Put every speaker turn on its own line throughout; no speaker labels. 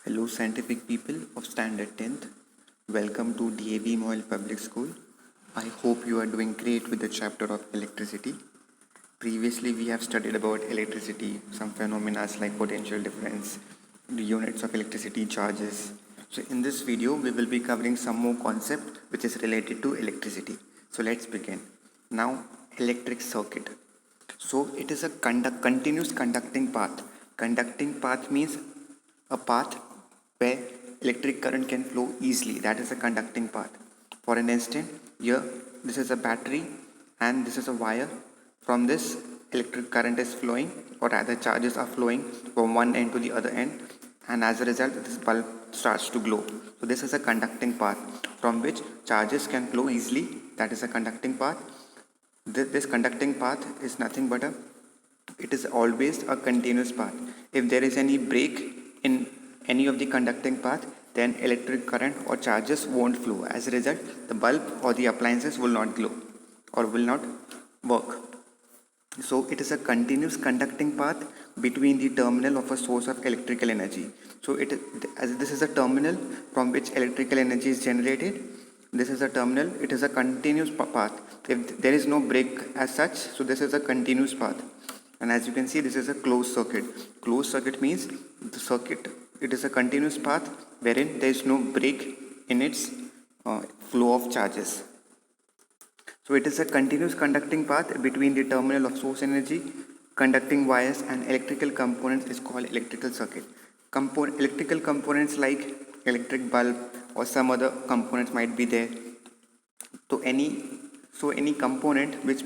Hello scientific people of standard 10th. Welcome to DAV Moyle Public School. I hope you are doing great with the chapter of electricity. Previously we have studied about electricity, some phenomena like potential difference, the units of electricity charges. So in this video we will be covering some more concept which is related to electricity. So let's begin. Now electric circuit. So it is a continuous conducting path. Conducting path means a path where electric current can flow easily. That is a conducting path. For an instant, here this is a battery and this is a wire. From this, electric current is flowing, or rather charges are flowing from one end to the other end, and as a result this bulb starts to glow. So this is a conducting path from which charges can flow easily. That is a conducting path. This conducting path is nothing but it is always a continuous path. If there is any break in any of the conducting path, then electric current or charges won't flow. As a result, the bulb or the appliances will not glow or will not work. So it is a continuous conducting path between the terminal of a source of electrical energy. So as this is a terminal from which electrical energy is generated. This is a terminal. It is a continuous path. If there is no break as such, so this is a continuous path. And as you can see, this is a closed circuit. Closed circuit means the circuit, it is a continuous path wherein there is no break in its flow of charges. So it is a continuous conducting path between the terminal of source energy, conducting wires and electrical components is called electrical circuit. Electrical components like electric bulb or some other components might be there. So any component which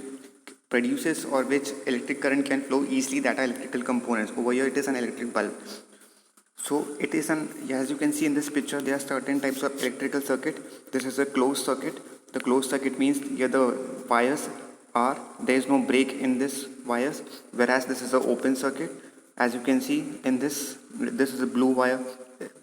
produces or which electric current can flow easily, that are electrical components. Over here it is an electric bulb. So it is as you can see in this picture, there are certain types of electrical circuit. This is a closed circuit. The closed circuit means here the wires are, there is no break in this wires, whereas this is an open circuit. As you can see in this is a blue wire,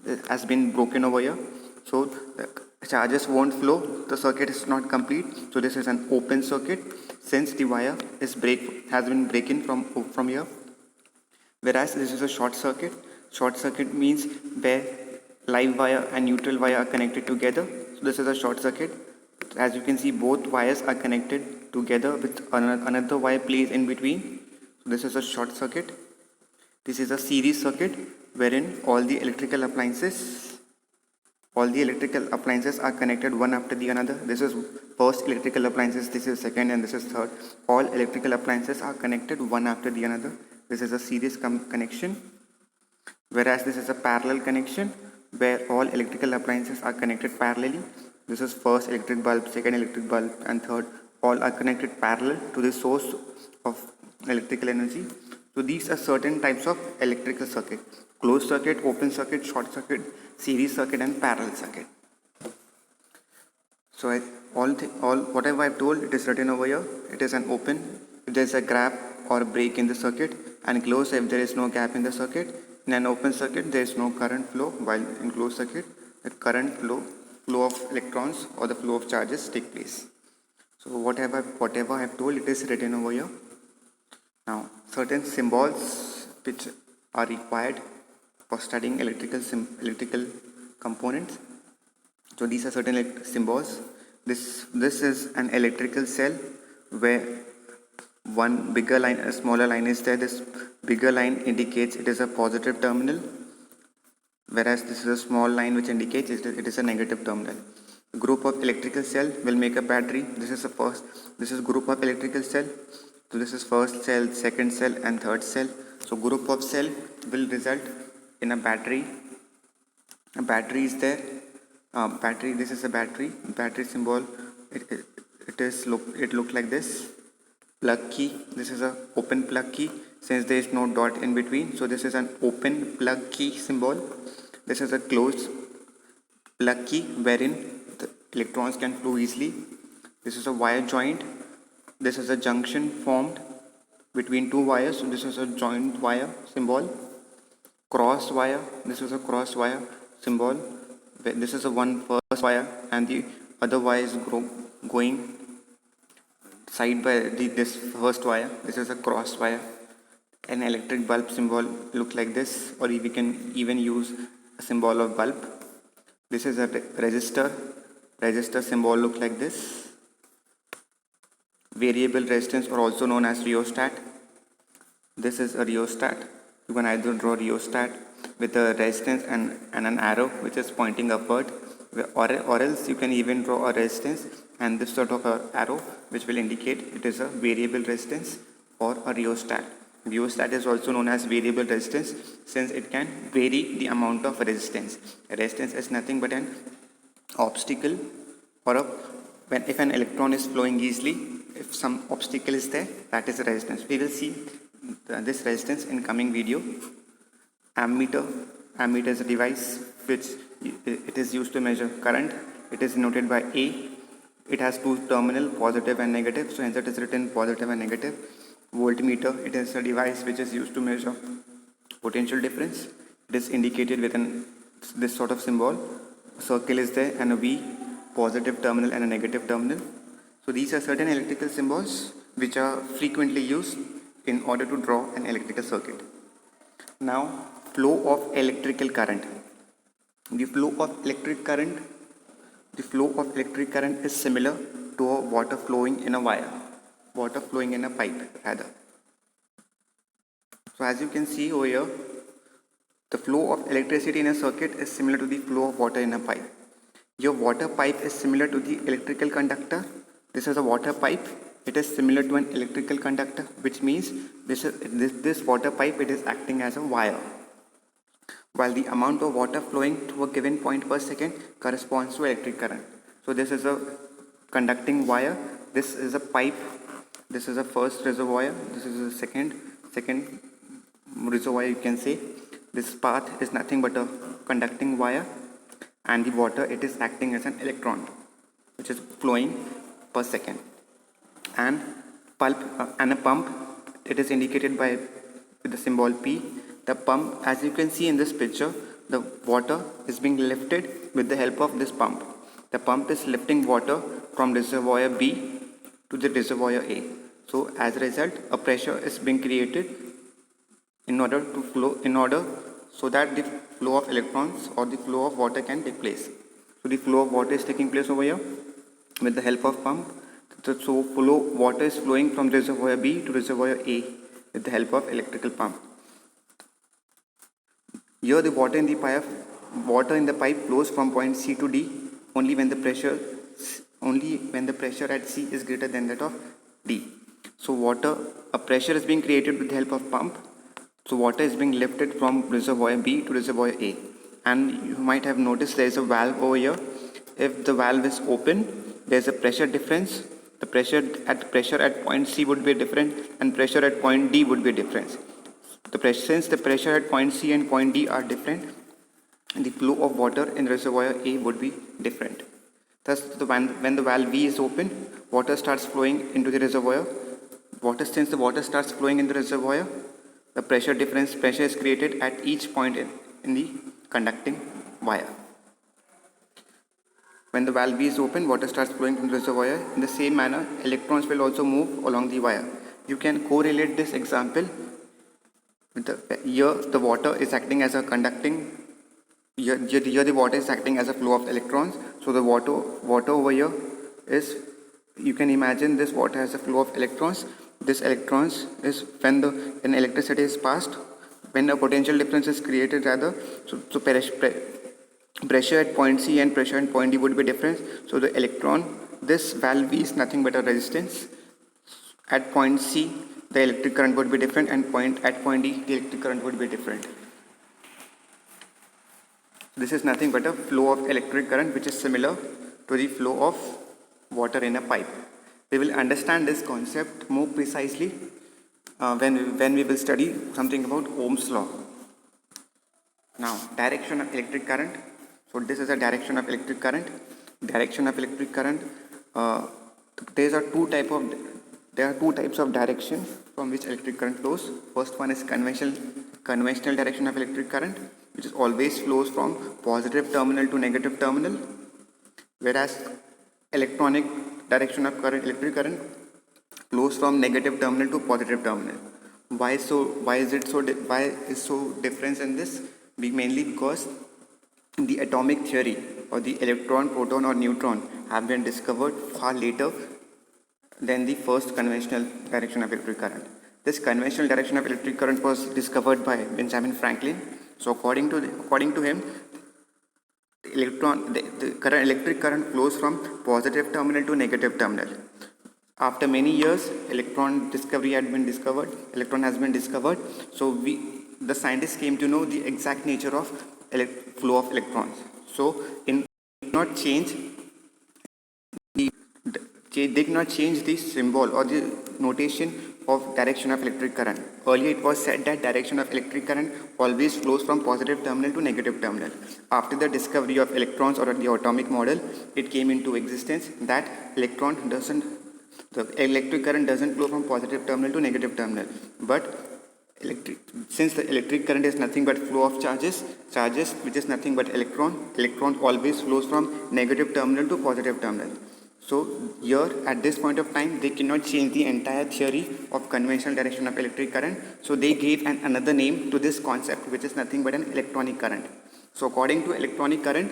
it has been broken over here. So the charges won't flow, the circuit is not complete. So this is an open circuit since the wire has been breaking from here. Whereas this is a short circuit. Short circuit means where live wire and neutral wire are connected together. So this is a short circuit. As you can see, both wires are connected together with another wire placed in between. So this is a short circuit. This is a series circuit wherein all the electrical appliances are connected one after the another. This is first electrical appliances, this is second, and this is third. All electrical appliances are connected one after the another. This is a series connection. Whereas this is a parallel connection where all electrical appliances are connected parallelly. This is first electric bulb, second electric bulb, and third. All are connected parallel to the source of electrical energy. So these are certain types of electrical circuit: closed circuit, open circuit, short circuit, series circuit, and parallel circuit. So whatever I've told, it is written over here. It is an open if there is a gap or break in the circuit, and closed if there is no gap in the circuit. In an open circuit, there is no current flow, while in closed circuit, the current flow of electrons or the flow of charges take place. So whatever I have told, it is written over here. Now, certain symbols which are required for studying electrical components. So these are certain symbols. This is an electrical cell where one bigger line, a smaller line is there. This bigger line indicates it is a positive terminal, whereas this is a small line which indicates it is a negative terminal. A group of electrical cell will make a battery. This is group of electrical cell. So this is first cell, second cell, and third cell. So group of cell will result in a battery. A battery is there. Battery. This is a battery. Battery symbol. It looks like this. Plug key. This is a open plug key since there is no dot in between. So this is an open plug key symbol. This is a closed plug key wherein the electrons can flow easily. This is a wire joint. This is a junction formed between two wires. So this is a joint wire symbol. Cross wire. This is a cross wire symbol. This is a one first wire and the other wire is going side by this first wire. This is a cross wire. An electric bulb symbol look like this, or we can even use a symbol of bulb. This is a resistor. Resistor symbol look like this. Variable resistance, or also known as rheostat. This is a rheostat. You can either draw rheostat with a resistance and an arrow which is pointing upward, or else you can even draw a resistance and this sort of a arrow which will indicate it is a variable resistance or a rheostat. Rheostat is also known as variable resistance since it can vary the amount of resistance. Resistance is nothing but an obstacle, or if an electron is flowing easily, if some obstacle is there, that is the resistance. We will see this resistance in coming video. Ammeter is a device which it is used to measure current. It is noted by A. It has two terminal, positive and negative, so hence it is written positive and negative. Voltmeter, it is a device which is used to measure potential difference. It is indicated with this sort of symbol. A circle is there and a V, positive terminal and a negative terminal. So these are certain electrical symbols which are frequently used in order to draw an electrical circuit. Now, flow of electrical current. The flow of electric current is similar to a water flowing in a wire, water flowing in a pipe rather. So as you can see over here, the flow of electricity in a circuit is similar to the flow of water in a pipe. Your water pipe is similar to the electrical conductor. This is a water pipe. It is similar to an electrical conductor, which means this water pipe, it is acting as a wire. While the amount of water flowing to a given point per second corresponds to electric current. So this is a conducting wire. This is a pipe. This is a first reservoir. This is a second reservoir, you can say. This path is nothing but a conducting wire, and the water, it is acting as an electron which is flowing per second. And a pump, it is indicated by the symbol P. The pump, as you can see in this picture, the water is being lifted with the help of this pump. The pump is lifting water from reservoir B to the reservoir A. So as a result, a pressure is being created so that the flow of electrons or the flow of water can take place. So the flow of water is taking place over here with the help of pump. So water is flowing from reservoir B to reservoir A with the help of electrical pump. Here the water in the pipe flows from point C to D only when the pressure at C is greater than that of D. So a pressure is being created with the help of pump. So water is being lifted from reservoir B to reservoir A. And you might have noticed there is a valve over here. If the valve is open, there is a pressure difference. The pressure at point C would be different, and pressure at point D would be different. Since the pressure at point C and point D are different, the flow of water in reservoir A would be different. Thus, when the valve V is open, water starts flowing into the reservoir. Since the water starts flowing in the reservoir, the pressure is created at each point in the conducting wire. When the valve V is open, water starts flowing from the reservoir. In the same manner, electrons will also move along the wire. You can correlate this example with here the water is acting as a conducting. Here the water is acting as a flow of electrons. So the water over here is, you can imagine this water has a flow of electrons. This electrons is when electricity is passed, when a potential difference is created rather. So pressure at point C and pressure at point D would be different. So the this valve V is nothing but a resistance. At point C, the electric current would be different, and at point D, the electric current would be different. This is nothing but a flow of electric current which is similar to the flow of water in a pipe. We will understand this concept more precisely when we will study something about Ohm's law. Now, direction of electric current. So this is a direction of electric current. Direction of electric current. There are two types of direction from which electric current flows. First one is conventional direction of electric current, which is always flows from positive terminal to negative terminal, whereas electronic direction of electric current flows from negative terminal to positive terminal. Why is so difference in this? Mainly because the atomic theory or the electron, proton or neutron have been discovered far later than the first conventional direction of electric current. This conventional direction of electric current was discovered by Benjamin Franklin. So according to him, the electric current flows from positive terminal to negative terminal. After many years, electron has been discovered. So the scientists came to know the exact nature of flow of electrons. So not change they did not change the symbol or the notation of direction of electric current. Earlier it was said that direction of electric current always flows from positive terminal to negative terminal. After the discovery of electrons or the atomic model, it came into existence that the electric current doesn't flow from positive terminal to negative terminal. But since the electric current is nothing but flow of charges which is nothing but electron always flows from negative terminal to positive terminal. So here at this point of time they cannot change the entire theory of conventional direction of electric current. So they gave another name to this concept, which is nothing but an electronic current. So according to electronic current,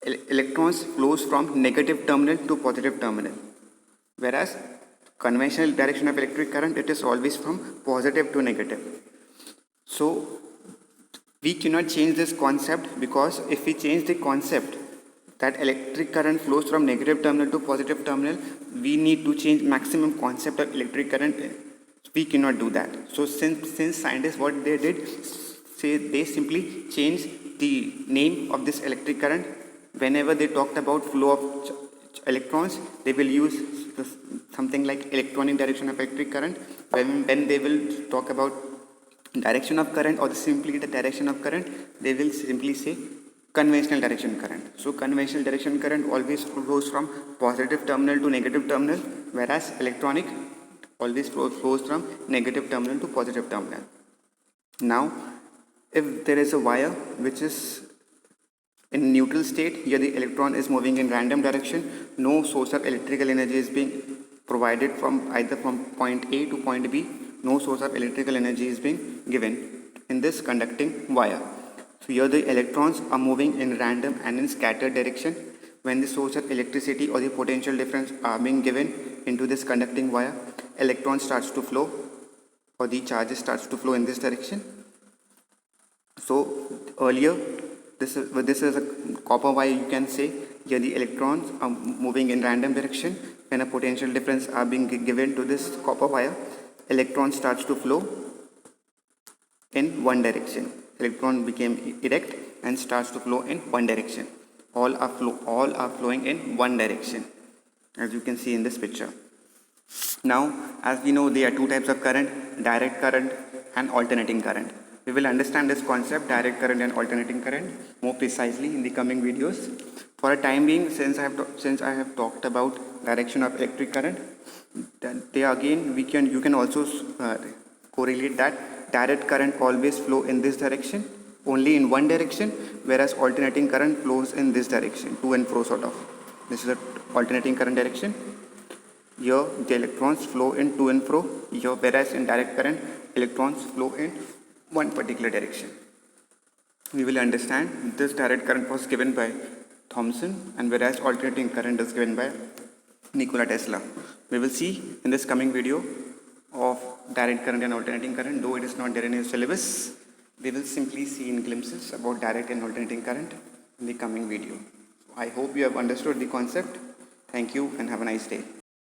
electrons flows from negative terminal to positive terminal, whereas conventional direction of electric current, it is always from positive to negative. So we cannot change this concept, because if we change the concept that electric current flows from negative terminal to positive terminal, we need to change maximum concept of electric current. We cannot do that. So since scientists, what they did, they simply changed the name of this electric current. Whenever they talked about flow of electrons, they will use something like electronic direction of electric current. When they will talk about direction of current or simply the direction of current, they will simply say conventional direction current. So conventional direction current always flows from positive terminal to negative terminal, whereas electronic always flows from negative terminal to positive terminal. Now, if there is a wire which is in neutral state, here the electron is moving in random direction, no source of electrical energy is being provided from either from point A to point B, no source of electrical energy is being given in this conducting wire. So here the electrons are moving in random and in scattered direction. When the source of electricity or the potential difference are being given into this conducting wire, electron starts to flow, or the charges starts to flow in this direction. So earlier, this is a copper wire, you can say. Here the electrons are moving in random direction. When a potential difference are being given to this copper wire, electron starts to flow in one direction. Electron became erect and starts to flow in one direction. All are flowing in one direction, as you can see in this picture. Now, as we know, there are two types of current: direct current and alternating current. We will understand this concept, direct current and alternating current, more precisely in the coming videos. For a time being, since I have talked about direction of electric current, then you can also correlate that direct current always flow in this direction, only in one direction, whereas alternating current flows in this direction, to and fro sort of. This is a alternating current direction. Here the electrons flow in to and fro. Here, whereas in direct current, electrons flow in one particular direction. We will understand this direct current was given by Thomson, and whereas alternating current is given by Nikola Tesla. We will see in this coming video of direct current and alternating current, though it is not there in your syllabus. We will simply see in glimpses about direct and alternating current in the coming video. I hope you have understood the concept. Thank you and have a nice day.